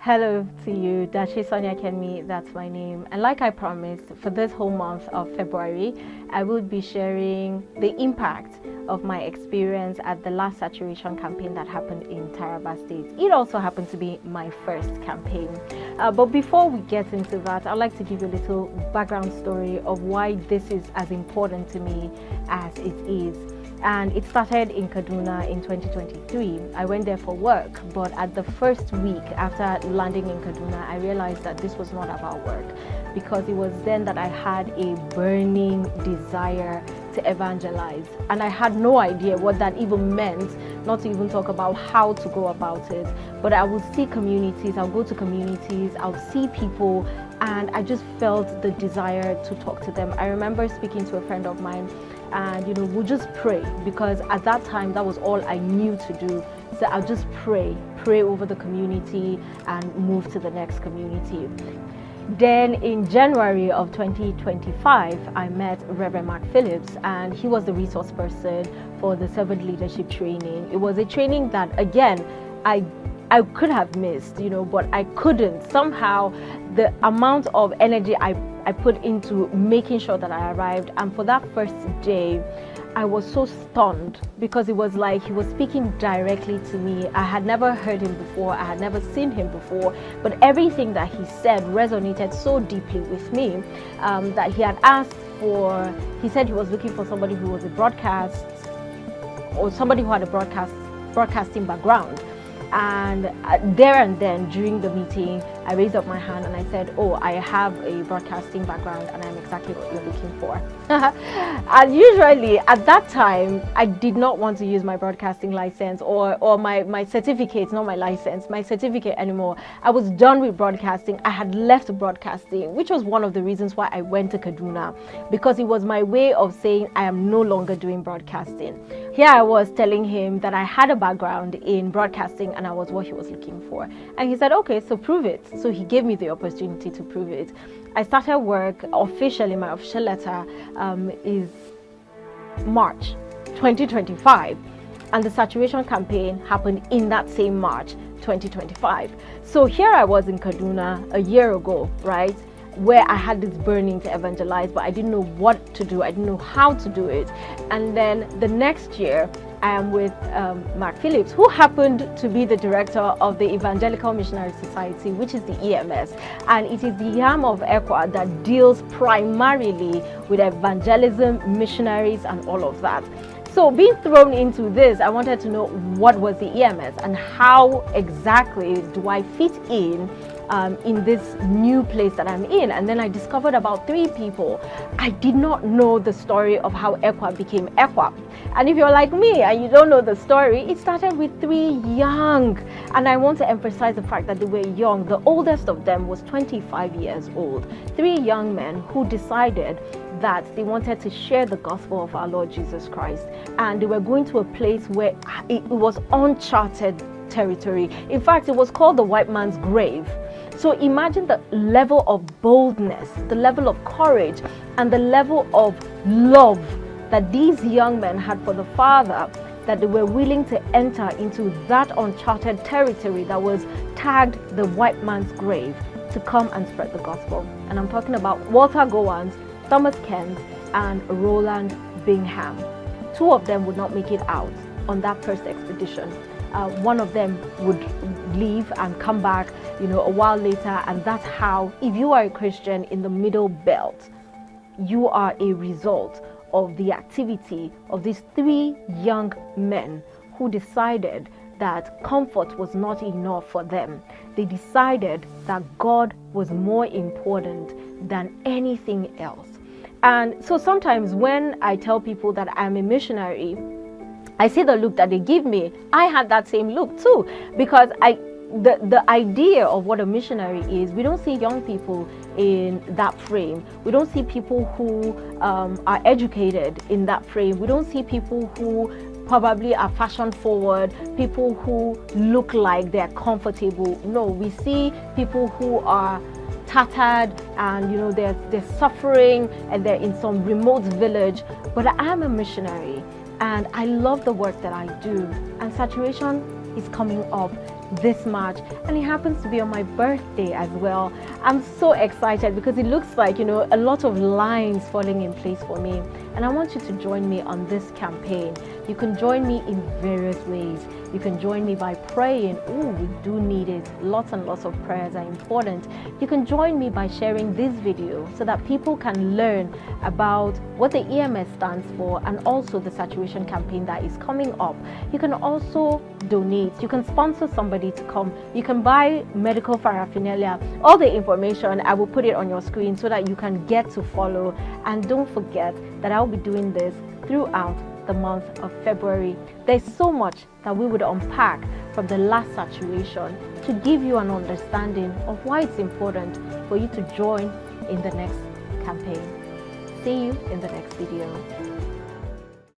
Hello to you, Dashi Sonia Kenmi, that's my name. And like I promised, for this whole month of February, I will be sharing the impact of my experience at the last saturation campaign that happened in Taraba State. It also happened to be my first campaign. But before we get into that, I'd like to give you a little background story of why this is as important to me as it is. And it started in Kaduna in 2023. I went there for work, but at the first week after landing in Kaduna, I realized that this was not about work, because it was then that I had a burning desire to evangelize. And I had no idea what that even meant, not to even talk about how to go about it. But I would see communities, I'll go to communities, I'll see people, and I just felt the desire to talk to them. I remember speaking to a friend of mine, and we'll just pray, because at that time that was all I knew to do. So I'll just pray over the community and move to the next community. Then in January of 2025, I met Reverend Mark Phillips, and he was the resource person for the servant leadership training. It was a training that, again, I could have missed, but I couldn't. Somehow the amount of energy I put into making sure that I arrived, and for that first day I was so stunned, because it was like he was speaking directly to me. I had never heard him before, I had never seen him before, but everything that he said resonated so deeply with me, that he had asked for, he said he was looking for somebody who was a broadcast, or somebody who had a broadcasting background. And there and then during the meeting, I raised up my hand and I said, oh, I have a broadcasting background and I'm exactly what you're looking for. And usually at that time, I did not want to use my broadcasting license or my certificate, not my license, my certificate anymore. I was done with broadcasting. I had left broadcasting, which was one of the reasons why I went to Kaduna, because it was my way of saying I am no longer doing broadcasting. Here I was telling him that I had a background in broadcasting and I was what he was looking for. And he said, okay, so prove it. So he gave me the opportunity to prove it. I started work officially. My official letter is March 2025. And the saturation campaign happened in that same March 2025. So here I was in Kaduna a year ago, right? Where I had this burning to evangelize, but I didn't know what to do. I didn't know how to do it. And then the next year, I am with Mark Phillips, who happened to be the director of the Evangelical Missionary Society, which is the EMS. And it is the EMS of ECWA that deals primarily with evangelism, missionaries, and all of that. So being thrown into this, I wanted to know what was the EMS and how exactly do I fit in this new place that I'm in. And then I discovered about 3 people. I did not know the story of how ECWA became ECWA. And if you're like me and you don't know the story, it started with 3 young, and I want to emphasize the fact that they were young. The oldest of them was 25 years old. 3 young men who decided that they wanted to share the gospel of our Lord Jesus Christ, and they were going to a place where it was uncharted territory. In fact, it was called the white man's grave. So imagine the level of boldness, the level of courage, and the level of love that these young men had for the Father, that they were willing to enter into that uncharted territory that was tagged the white man's grave to come and spread the gospel. And I'm talking about Walter Gowans, Thomas Kent, and Roland Bingham. 2 of them would not make it out on that first expedition. One of them would leave and come back, a while later. And that's how, if you are a Christian in the Middle Belt, you are a result of the activity of these 3 young men who decided that comfort was not enough for them. They decided that God was more important than anything else. And so sometimes when I tell people that I'm a missionary, I see the look that they give me. I had that same look too, because the idea of what a missionary is, we don't see young people in that frame. We don't see people who are educated in that frame. We don't see people who probably are fashion forward, people who look like they're comfortable. No, we see people who are tattered and they're suffering and they're in some remote village. But I am a missionary and I love the work that I do, and saturation is coming up this March, and it happens to be on my birthday as well. I'm so excited because it looks like, a lot of lines falling in place for me, and I want you to join me on this campaign. You can join me in various ways. You can join me by praying. Oh, we do need it. Lots and lots of prayers are important. You can join me by sharing this video so that people can learn about what the EMS stands for and also the saturation campaign that is coming up. You can also donate. You can sponsor somebody to come. You can buy medical paraphernalia. All the information, I will put it on your screen so that you can get to follow. And don't forget that I'll be doing this throughout the month of February. There's so much that we would unpack from the last saturation to give you an understanding of why it's important for you to join in the next campaign. See you in the next video.